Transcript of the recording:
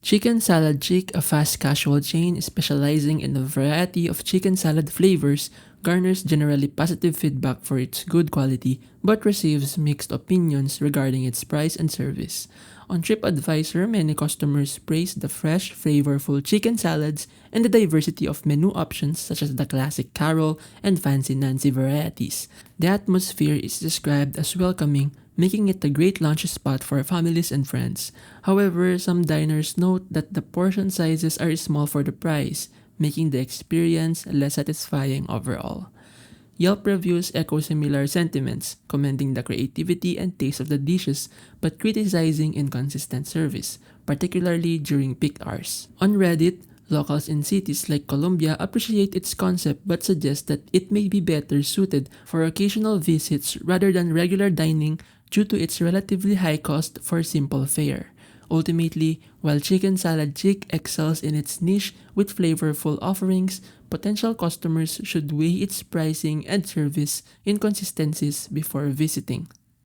Chicken Salad Chick, a fast casual chain specializing in a variety of chicken salad flavors, garners generally positive feedback for its good quality but receives mixed opinions regarding its price and service. On TripAdvisor, many customers praise the fresh, flavorful chicken salads and the diversity of menu options such as the classic Carol and Fancy Nancy varieties. The atmosphere is described as welcoming, making it a great lunch spot for families and friends. However, some diners note that the portion sizes are small for the price, making the experience less satisfying overall. Yelp reviews echo similar sentiments, commending the creativity and taste of the dishes but criticizing inconsistent service, particularly during peak hours. On Reddit, locals in cities like Colombia appreciate its concept but suggest that it may be better suited for occasional visits rather than regular dining due to its relatively high cost for simple fare. Ultimately, while Chicken Salad Chick excels in its niche with flavorful offerings, potential customers should weigh its pricing and service inconsistencies before visiting.